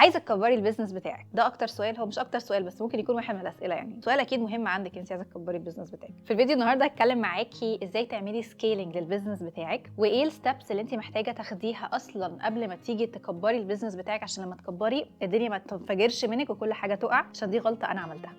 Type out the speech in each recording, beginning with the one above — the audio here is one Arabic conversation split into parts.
عايزه تكبري البيزنس بتاعك، ده اكتر سؤال، هو مش اكتر سؤال بس ممكن يكون واحد من الاسئله، يعني سؤال اكيد مهم عندك انت عايزه تكبري البيزنس بتاعك. في الفيديو النهارده هتكلم معاكي ازاي تعملي سكيلينج للبيزنس بتاعك، وايه الستبس اللي انت محتاجه تاخديها اصلا قبل ما تيجي تكبري البيزنس بتاعك، عشان لما تكبري الدنيا ما تنفجرش منك وكل حاجه تقع، عشان دي غلطه انا عملتها.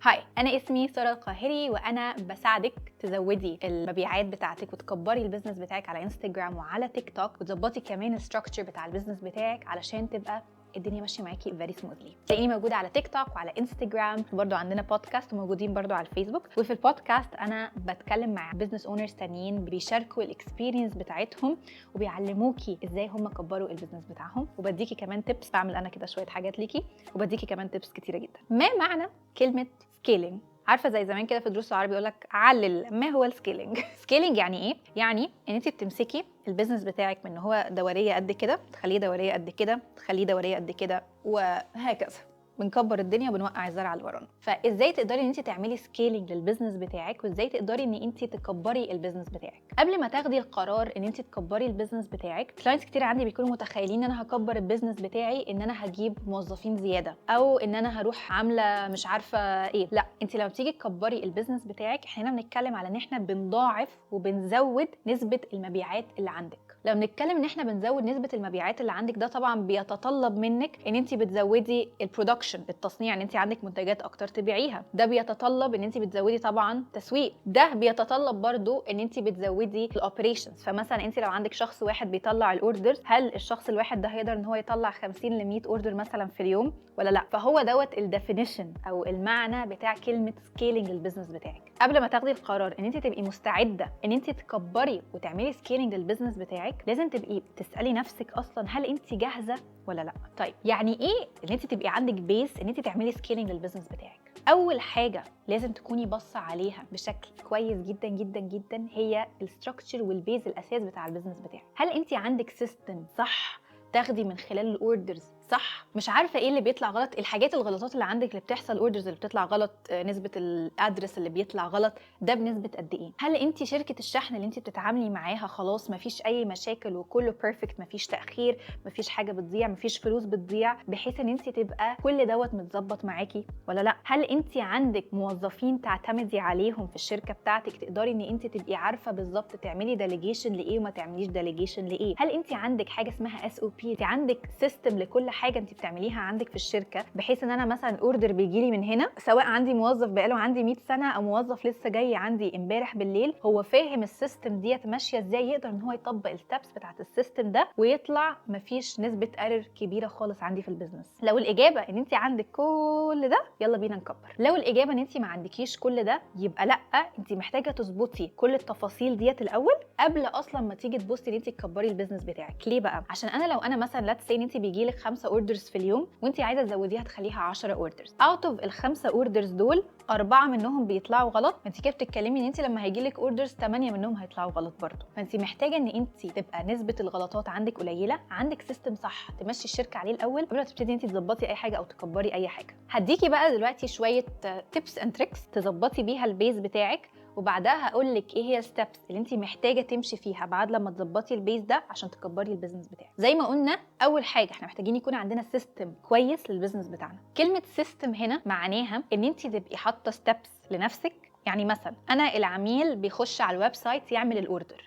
هاي، أنا اسمي سارة القاهري، وأنا بساعدك تزودي المبيعات بتاعتك وتكبري البيزنس بتاعك على انستجرام وعلى تيك توك، وتظبطي كمان الستراكشر بتاع البيزنس بتاعك علشان تبقى الدنيا ماشيه معاكي فيري سموثلي. تلاقيني موجوده على تيك توك وعلى انستجرام، برضو عندنا بودكاست وموجودين برضو على الفيسبوك. وفي البودكاست انا بتكلم مع بزنس اونرز تانيين بيشاركوا الاكسبيرينس بتاعتهم وبيعلموكي ازاي هم كبروا البيزنس بتاعهم، وبديكي كمان تيبس، بعمل انا كده شويه حاجات ليكي وبديكي كمان تيبس كتيره جدا. ما معنى كلمه سكيلينج؟ عارفه زي زمان كده في دروس العربي يقول لك علل ما هو السكيلينج. سكيلينج يعني ايه؟ يعني ان انت بتمسكي البيزنس بتاعك من ان هو دوريه قد كده تخليه دوريه قد كده تخليه دوريه قد كده وهكذا، بنكبر الدنيا وبنوقع الزرع اللي ورانا. فازاي تقدري ان انت تعملي سكيلينج للبيزنس بتاعك، وازاي تقدري ان انت تكبري البيزنس بتاعك؟ قبل ما تاخدي القرار ان انت تكبري البيزنس بتاعك، كلاينتس كتير عندي بيكونوا متخيلين ان انا هكبر البيزنس بتاعي ان انا هجيب موظفين زياده، او ان انا هروح عامله مش عارفه ايه. لا، انت لما تيجي تكبري البيزنس بتاعك، احنا هنا بنتكلم على ان احنا بنضاعف وبنزود نسبه المبيعات اللي عندك. لما بنتكلم ان احنا بنزود نسبه المبيعات اللي عندك، ده طبعا بيتطلب منك ان انت بتزودي البرودكشن، التصنيع، ان انت عندك منتجات اكتر تبيعيها. ده بيتطلب ان انت بتزودي طبعا تسويق. ده بيتطلب برضو ان انت بتزودي الاوبريشنز. فمثلا انت لو عندك شخص واحد بيطلع الاوردرز، هل الشخص الواحد ده هيقدر ان هو يطلع 50 ل 100 اوردر مثلا في اليوم ولا لا؟ فهو دوت الديفينيشن او المعنى بتاع كلمه سكيلينج البيزنس بتاعك. قبل ما تاخدي القرار ان انت تبقي مستعده ان انت تكبري وتعملي سكيلينج للبيزنس بتاعك، لازم تبقي تسالي نفسك اصلا هل انت جاهزه ولا لا. طيب يعني ايه ان انت تبقي عندك بيس ان انت تعملي سكيلينج للبيزنس بتاعك؟ اول حاجه لازم تكوني باصه عليها بشكل كويس جدا جدا جدا هي الستراكشر والبيز، الاساس بتاع البيزنس بتاعك. هل انت عندك سيستم صح تاخدي من خلال الاوردرز صح؟ مش عارفه ايه اللي بيطلع غلط، الحاجات الغلطات اللي عندك اللي بتحصل، اوردرز اللي بتطلع غلط، نسبه الادرس اللي بيطلع غلط ده بنسبه قد ايه؟ هل انت شركه الشحن اللي انت بتتعاملي معاها خلاص مفيش اي مشاكل وكله بيرفكت، مفيش تاخير، مفيش حاجه بتضيع، مفيش فلوس بتضيع، بحيث ان انت تبقى كل دوت متظبط معاكي ولا لا؟ هل انت عندك موظفين تعتمدي عليهم في الشركه بتاعتك تقدري ان انت تبقي عارفه بالظبط تعملي ديليجيشن لايه وما تعمليش ديليجيشن لايه؟ هل انت عندك حاجه اسمها اس او بي، انت عندك سيستم لكل حاجه انت بتعمليها عندك في الشركه، بحيث ان انا مثلا اوردر بيجي لي من هنا، سواء عندي موظف بقاله عندي 100 سنه او موظف لسه جاي عندي امبارح بالليل، هو فاهم السيستم ديت ماشيه ازاي، يقدر ان هو يطبق الستبس بتاعت السيستم ده ويطلع مفيش نسبه ايرور كبيره خالص عندي في البيزنس. لو الاجابه ان انت عندك كل ده، يلا بينا نكبر. لو الاجابه ان انت ما عندكيش كل ده، يبقى لا، انت محتاجه تظبطي كل التفاصيل ديت الاول قبل اصلا ما تيجي تبصي ان انت تكبري البيزنس بتاعك. ليه بقى؟ عشان انا لو انا مثلا ليتس سي ان انت بيجي لك 5 اوردرز في اليوم وانت عايزه تزوديها تخليها 10 اوردرز، اوت اوف ال5 اوردرز دول 4 منهم بيطلعوا غلط، انت كده بتتكلمي ان انت لما هيجي لك اوردرز 8 منهم هيطلعوا غلط برضه. فانت محتاجه ان انت تبقى نسبه الغلطات عندك قليله، عندك سيستم صح تمشي الشركه عليه الاول قبل ما تبتدي انت تظبطي اي حاجه او تكبري اي حاجه. هديكي بقى دلوقتي شويه تيبس اند تريكس تظبطي بيها البيز بتاعك، وبعدها هقول لك ايه هي الستبس اللي انت محتاجه تمشي فيها بعد لما تظبطي البيز ده عشان تكبري البيزنس بتاعك. زي ما قلنا، اول حاجه احنا محتاجين يكون عندنا سيستم كويس للبيزنس بتاعنا. كلمه سيستم هنا معناها ان انت تبقي حاطه ستبس لنفسك. يعني مثلا انا العميل بيخش على الويب سايت يعمل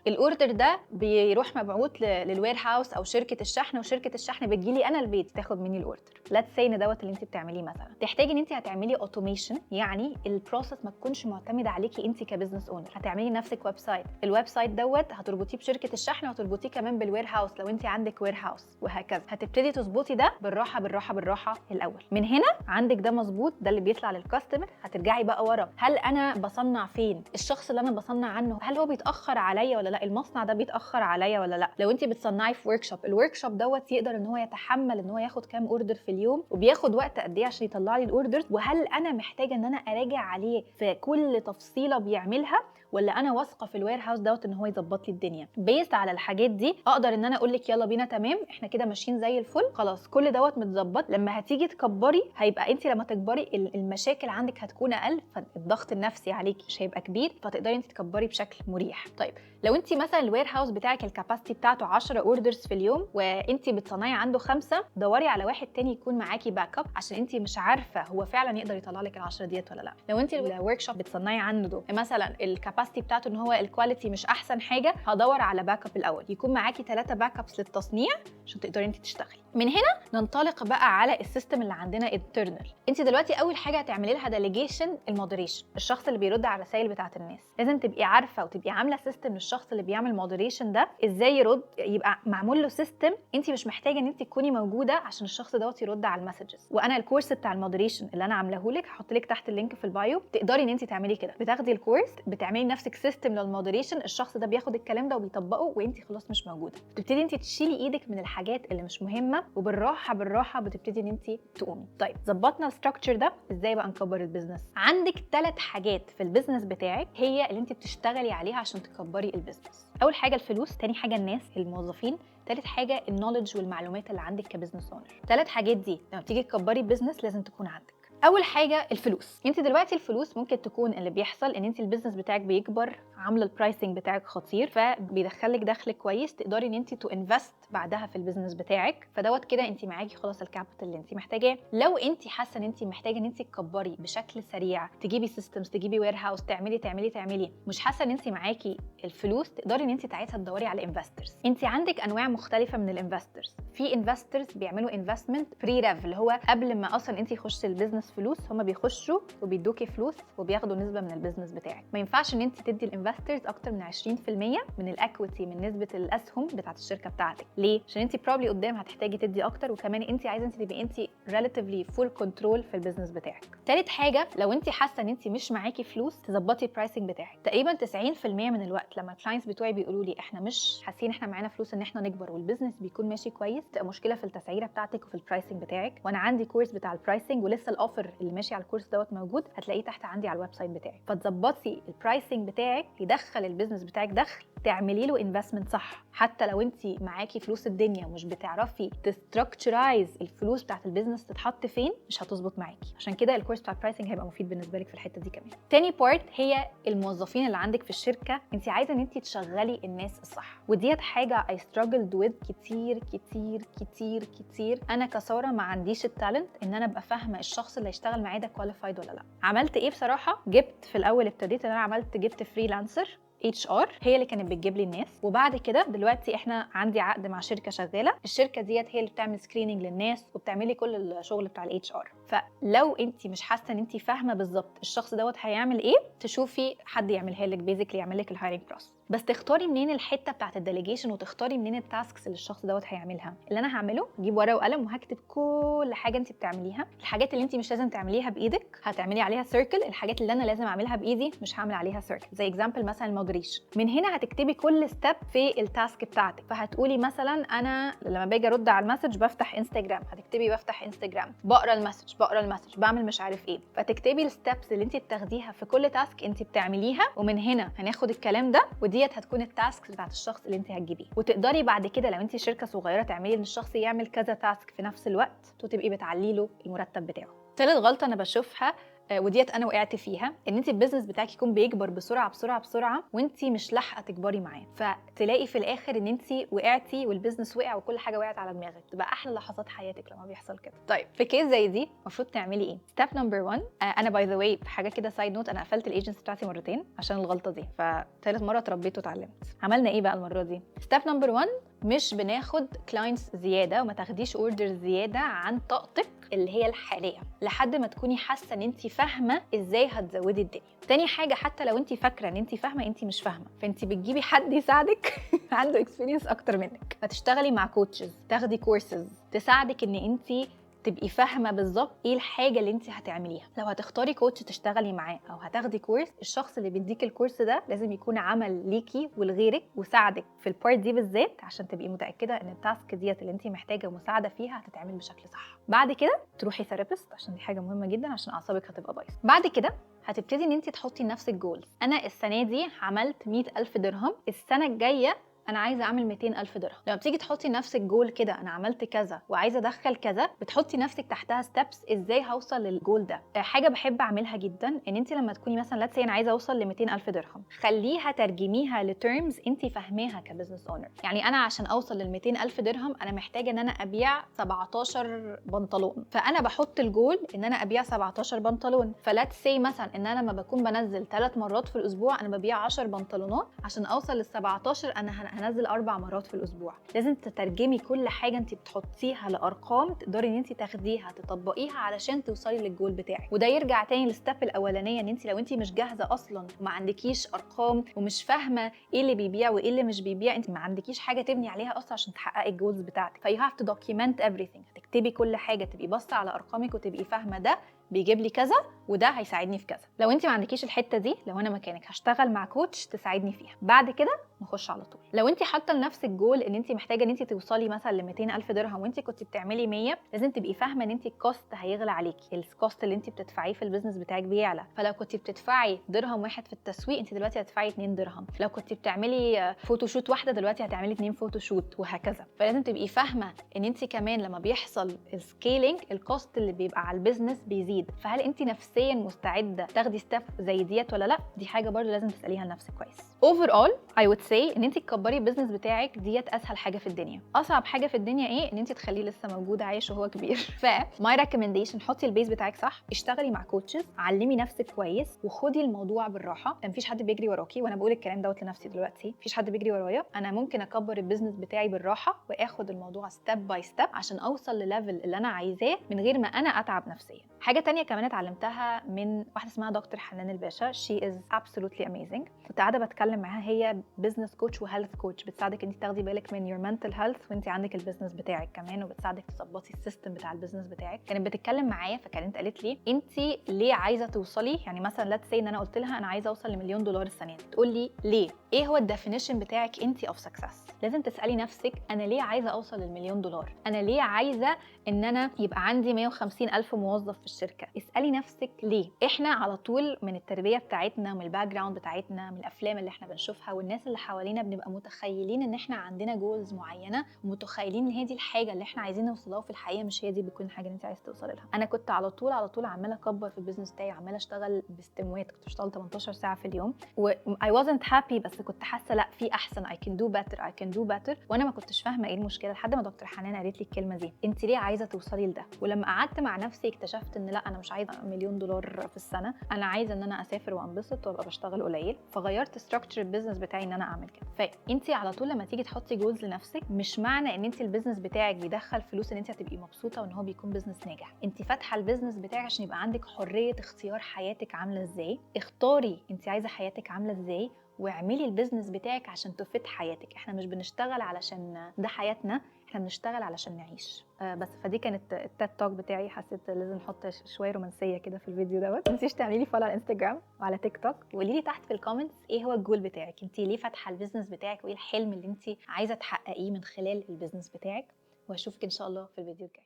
الاوردر ده بيروح مبعوت للوير هاوس او شركه الشحن، وشركه الشحن بتجيلي انا البيت تاخد مني الاوردر. ليتس سي ان دوت اللي انت بتعمليه. مثلا تحتاجي ان انت هتعملي اوتوميشن، يعني البروسيس ما تكونش معتمده عليكي انت كبزنس اونر. هتعملي لنفسك ويب سايت، الويب سايت دوت هتربطيه بشركه الشحن وهتربطيه كمان بالوير هاوس لو انت عندك وير هاوس، وهكذا. هتبتدي تظبطي ده بالراحه بالراحه بالراحه الاول. من هنا عندك ده مظبوط، ده اللي بيطلع للكاستمر، هترجعي بقى ورا، هل انا بصنع فين؟ الشخص اللي انا بصنع عنه هل هو بيتاخر عليا ولا لا؟ المصنع ده بيتاخر عليا ولا لا؟ لو انت بتصنعي في ورك شوب، الورك شوب دوت يقدر ان هو يتحمل ان هو ياخد كام اوردر في اليوم، وبياخد وقت قد ايه عشان يطلع لي الاوردرز، وهل انا محتاجه ان انا اراجع عليه في كل تفصيله بيعملها، ولا انا واثقه في الوير هاوس دوت ان هو يظبط لي الدنيا. بيست على الحاجات دي اقدر ان انا اقول لك يلا بينا تمام، احنا كده ماشيين زي الفل، خلاص كل دوت متظبط. لما هتيجي تكبري هيبقى انت لما تكبري المشاكل عندك هتكون اقل، فالضغط النفسي عليكي مش هيبقى كبير، فتقدري انت تكبري بشكل مريح. طيب لو انت مثلا الوير هاوس بتاعك الكاباسيتي بتاعته 10 اوردرز في اليوم وانت بتصنعي عنده 5، دوري على واحد تاني يكون معاكي باك اب، عشان انت مش عارفه هو فعلا يقدر يطلع لك ال10 ديت ولا لا. لو انت الورك شوب بتصنعي عنده مثلا الكاباسيتي بتاعته ان هو الكواليتي مش احسن حاجه، هدور على باك اب الاول يكون معاكي 3 باك ابس للتصنيع عشان تقدري انت تشتغلي. من هنا ننطلق بقى على السيستم اللي عندنا انترنال. انت دلوقتي اول حاجه هتعملي لها ديليجيشن المودريشن، الشخص اللي بيرد على الرسائل بتاعه الناس. لازم تبقي عارفه وتبقي عامله سيستم للشخص اللي بيعمل مودريشن ده ازاي يرد، يبقى معمول له سيستم. انت مش محتاجه ان انت تكوني موجوده عشان الشخص دوت يرد على المسجز. وانا الكورس بتاع المودريشن اللي انا عاملاه لك هحط لك تحت اللينك في البايو، تقدري ان انت تعملي كده، بتاخدي الكورس بتعملي نفسك سيستم للمودريشن، الشخص ده بياخد الكلام ده وبيطبقه وانت خلاص مش موجوده. تبتدي انت تشيلي ايدك من الحاجات اللي مش مهمه، وبالراحه بالراحه بتبتدي ان انت تقومي. طيب ظبطنا الستراكشر ده، ازاي بقى نكبر البيزنس؟ عندك 3 حاجات في البيزنس بتاعك هي اللي انت بتشتغلي عليها عشان تكبري البيزنس. اول حاجه الفلوس، تاني حاجه الناس الموظفين، تالت حاجه النولج والمعلومات اللي عندك كبزنس اونر. 3 حاجات دي لما تيجي تكبري البيزنس لازم تكون عندك. اول حاجه الفلوس. انت دلوقتي الفلوس ممكن تكون اللي بيحصل ان انت البيزنس بتاعك بيكبر، عامله البرايسنج بتاعك خطير فبيدخلك دخل كويس، تقدري ان انت تو انفست بعدها في البيزنس بتاعك، فدوت كده انت معاكي خلاص الكابيتال اللي انت محتاجاه. لو انت حاسه ان انت محتاجه ان انت تكبري بشكل سريع، تجيبي سيستمز، تجيبي وير هاوس، تعملي مش حاسه ان انت معاكي الفلوس، تقدري ان انت ساعتها تدوري على انفسترز. انت عندك انواع مختلفه من الانفسترز. في انفسترز بيعملوا انفستمنت بري ريف، اللي هو قبل ما اصلا انت تخشي البيزنس فلوس، هم بيخشوا وبيدوكي فلوس وبياخدوا نسبه من البيزنس بتاعك. ما ينفعش ان انت تدي الانفسترز اكتر من 20% من الاكويتي، من نسبه الاسهم بتاعه الشركه بتاعتك. ليه؟ عشان انت بروبلي قدام هتحتاجي تدي اكتر، وكمان انت عايزه انت تبقي انت ريلاتيفلي فول كنترول في البيزنس بتاعك. ثالث حاجه، لو انت حاسه ان انت مش معاكي فلوس، تظبطي البرايسنج بتاعك. تقريبا 90% من الوقت لما الكلاينتس بتوعي بيقولوا لي احنا مش حاسين احنا معانا فلوس ان احنا نكبر والبيزنس بيكون ماشي كويس، تبقى مشكله في التسعيره بتاعتك وفي البرايسنج بتاعك. وانا عندي كورس بتاع البرايسنج ولسه الاوفر اللي ماشي على الكورس دوت موجود، هتلاقيه تحت عندي على الويب سايت بتاعي. فتظبطي البرايسنج بتاعك يدخل البيزنس بتاعك دخل، تعملي له انفستمنت صح. حتى لو انت معاكي فلوس الدنيا ومش بتعرفي تستراكشرايز الفلوس بتاعت البيزنس تتحط فين، مش هتظبط معاكي. عشان كده الكورس بتاع البرايسنج هيبقى مفيد بالنسبه لك في الحته دي كمان. تاني بارت هي الموظفين اللي عندك في الشركه. انت عايزه ان انت تشغلي الناس الصح، وديت حاجه اي ستراجلد وذ كتير كتير كتير كتير. انا كساره ما عنديش التالنت ان انا ابقى فاهمه الشخص اللي هيشتغل معايا ده كواليفايد ولا لا. عملت ايه بصراحه؟ جبت في الاول ابتديت ان انا جبت فريلانسر HR هي اللي كانت بتجيب لي الناس. وبعد كده دلوقتي احنا عندي عقد مع شركه شغاله، الشركه ديت هي اللي بتعمل سكريننج للناس وبتعملي كل الشغل بتاع HR. فلو انت مش حاسه ان انت فاهمه بالظبط الشخص دوت هيعمل ايه، تشوفي حد يعملها لك، بيزيكلي يعمل لك الهايرنج بروسس. بس تختاري منين الحته بتاعت الديليجيشن، وتختاري منين التاسكس اللي الشخص دوت هيعملها. اللي انا هعمله اجيب ورقه وقلم وهكتب كل حاجه انت بتعمليها. الحاجات اللي انت مش لازم تعمليها بايدك هتعملي عليها سيركل، الحاجات اللي انا لازم اعملها بايدي مش هعمل عليها سيركل. زي اكزامبل مثلا المودريشن، من هنا هتكتبي كل ستيب في التاسك بتاعتك. فهتقولي مثلا انا لما باجي ارد على المسج بفتح انستجرام، هتكتبي بفتح انستجرام، بقرا المسج، بعمل مش عارف ايه. فتكتبي الستبس اللي انت بتاخديها في كل تاسك انت بتعمليها، ومن هنا هناخد الكلام ده، وديت هتكون التاسك بتاعت الشخص اللي انت هتجيبيه. وتقدري بعد كده لو انت شركه صغيره تعملي ان الشخص يعمل كذا تاسك في نفس الوقت، وتبقي بتعلي له المرتب بتاعه. ثالث غلطه انا بشوفها وديت انا وقعت فيها، ان انت البيزنس بتاعك يكون بيكبر بسرعه بسرعه بسرعه وانت مش لاحقه تكبري معاه، فتلاقي في الاخر ان انت وقعتي والبيزنس وقع وكل حاجه وقعت على دماغك. تبقى احلى لحظات حياتك لما بيحصل كده. طيب في كيس زي دي المفروض تعملي ايه؟ ستيب نمبر 1، انا باي ذا واي حاجه كده سايد نوت، انا قفلت الايجنسي بتاعتي مرتين عشان الغلطه دي، فثالث مره اتربيت واتعلمت. عملنا ايه بقى المره دي؟ ستيب نمبر 1، مش بناخد كلاينتس زياده، وما تاخديش اوردر زياده عن طاقتك اللي هي الحاليه لحد ما تكوني حاسه ان انت فاهمه ازاي هتزودي الدنيا. تاني حاجه، حتى لو انت فاكره ان انت فاهمه، انت مش فاهمه، فانت بتجيبي حد يساعدك عنده اكسبيرينس اكتر منك. فتشتغلي مع كوتشز، تاخدي كورسز تساعدك ان انت تبقي فاهمه بالظبط ايه الحاجه اللي انت هتعمليها. لو هتختاري كوتش تشتغلي معاه او هتاخدي كورس، الشخص اللي بيديك الكورس ده لازم يكون عمل ليكي ولغيرك وساعدك في البارت دي بالذات، عشان تبقي متاكده ان التاسك ديت اللي انت محتاجه مساعده فيها هتتعمل بشكل صح. بعد كده تروحي ثيرابيست، عشان دي حاجه مهمه جدا عشان اعصابك هتبقى بايظه. بعد كده هتبتدي ان انت تحطي لنفسك جولز. انا السنه دي عملت 100,000 درهم، السنه الجايه انا عايزه اعمل 200,000 درهم. لما بتيجي تحطي لنفسك جول كده، انا عملت كذا وعايزه ادخل كذا، بتحطي نفسك تحتها ستيبس ازاي هوصل للجول ده. حاجه بحب اعملها جدا ان انت لما تكوني مثلا لاتس انا عايزه اوصل ل 200,000 درهم، خليها ترجميها لتيرمز انت فاهماها كبزنس اونر. يعني انا عشان اوصل لل 200,000 درهم انا محتاجه ان انا ابيع 17 بنطلون، فانا بحط الجول ان انا ابيع 17 بنطلون. فلاتس مثلا ان انا لما بكون بنزل 3 مرات في الاسبوع انا ببيع 10 بنطلونات، عشان اوصل لل 17 انا هنزل 4 مرات في الاسبوع. لازم تترجمي كل حاجه انت بتحطيها لارقام تقدري ان انت تاخديها تطبقيها علشان توصلي للجول بتاعك. وده يرجع تاني للستيب الاولانيه، ان انت لو انت مش جاهزه اصلا وما عندكيش ارقام ومش فاهمه ايه اللي بيبيع وايه اللي مش بيبيع، انت ما عندكيش حاجه تبني عليها اصلا عشان تحققي الجولز بتاعتك. فيو هاف تو دوكيومنت everything، هتكتبي كل حاجه، تبقي باصه على ارقامك وتبقي فاهمه ده بيجيب لي كذا وده هيساعدني في كذا. لو انت ما عندكيش الحته دي، لو انا مكانك هشتغل مع كوتش تساعدني فيها. بعد كده نخش على طول. لو انت حاطه لنفسك جول ان انت محتاجه ان انت توصلي مثلا ل 200,000 درهم وانت كنت بتعملي 100، لازم تبقي فاهمه ان انت الكوست هيغلى عليكي، الكوست اللي انت بتدفعيه في البيزنس بتاعك بيعلى. فلو كنت بتدفعي درهم واحد في التسويق، انت دلوقتي هتدفعي 2 درهم. لو كنت بتعملي فوتوشوت واحده دلوقتي هتعملي 2 فوتوشوت، وهكذا. فلازم تبقي فاهمه ان انت كمان لما بيحصل السكيلينج الكوست اللي بيبقى على البيزنس بيزيد. فهل انت نفسيا مستعده تاخدي ستيب زي ديت ولا لا؟ دي حاجه برضه لازم تساليها لنفسك كويس. overall I would say ان انت تكبري البيزنس بتاعك ديت اسهل حاجه في الدنيا. اصعب حاجه في الدنيا ايه؟ ان انت تخليه لسه موجود عايش وهو كبير. فماي ريكومنديشن، حطي البيز بتاعك صح، اشتغلي مع كوتشز، علمي نفسك كويس، وخدي الموضوع بالراحه. مفيش حد بيجري وراكي، وانا بقول الكلام دوت لنفسي دلوقتي، مفيش حد بيجري ورايا. انا ممكن اكبر البيزنس بتاعي بالراحه واخد الموضوع ستيب باي ستيب عشان اوصل لليفل اللي انا عايزاه من غير ما انا اتعب نفسيا. حاجه تانية كمان اتعلمتها من واحده اسمها دكتور حنان الباشا، she is absolutely amazing. كنت قاعده بتكلم معاها، هي بزنس كوتش وهيلث كوتش، بتساعدك انت تاخدي بالك من your mental health وانت عندك البيزنس بتاعك كمان، وبتساعدك تظبطي السيستم بتاع البيزنس بتاعك. كانت بتتكلم معايا، فكانت قالت لي انت ليه عايزه توصلي، يعني مثلا ليتس سي ان انا قلت لها انا عايزه اوصل لمليون دولار السنه دي، تقول لي ليه؟ ايه هو الديفينيشن بتاعك انت اوف سكسس؟ لازم تسالي نفسك انا ليه عايزه اوصل للمليون دولار؟ انا ليه عايزه ان انا يبقى عندي 150,000 موظف في الشركه؟ اسالي نفسك ليه. احنا على طول من التربيه بتاعتنا، من الباك جراوند بتاعتنا، من الافلام اللي احنا بنشوفها والناس اللي حوالينا، بنبقى متخيلين ان احنا عندنا جولز معينه، ومتخيلين ان هي دي الحاجه اللي احنا عايزين نوصلها، في الحقيقه مش هي دي بتكون الحاجه اللي انت عايز توصلي لها. انا كنت على طول عماله اكبر في البيزنس بتاعي، عماله اشتغل باستموات، كنت بشتغل 18 ساعه في اليوم و I wasn't happy، بس كنت حاسه لا في احسن، I can do better، وانا ما كنتش فاهمه ايه المشكله، لحد ما دكتور حنان قالت لي الكلمه دي، انت ليه عايزه توصلي لده؟ ولما قعدت مع نفسي اكتشفت ان لا، انا مش عايزه مليون دولار في السنه، انا عايزه ان انا اسافر وانبسط وابقى بشتغل قليل. فغيرت ستراكشر البيزنس بتاعي ان انا اعمل كده. فانت على طول لما تيجي تحطي جولز لنفسك، مش معنى ان انت البيزنس بتاعك بيدخل فلوس ان انت هتبقي مبسوطه وان هو بيكون بيزنس ناجح. انت فاتحه البيزنس بتاعك عشان يبقى عندك حريه اختيار حياتك عامله ازاي. اختاري انت عايزه حياتك عامله ازاي، واعملي البيزنس بتاعك عشان تفيد حياتك. احنا مش بنشتغل علشان ده حياتنا، احنا بنشتغل علشان نعيش. بس فدي كانت التيد توك بتاعي، حسيت لازم احط شويه رومانسيه كده في الفيديو دوت. ما تنسيش تعملي لي فولو على انستجرام وعلى تيك توك، وقولي لي تحت في الكومنتس ايه هو الجول بتاعك، انت ليه فاتحه البيزنس بتاعك، وايه الحلم اللي انت عايزه تحققيه من خلال البيزنس بتاعك. واشوفك ان شاء الله في الفيديو الجاي.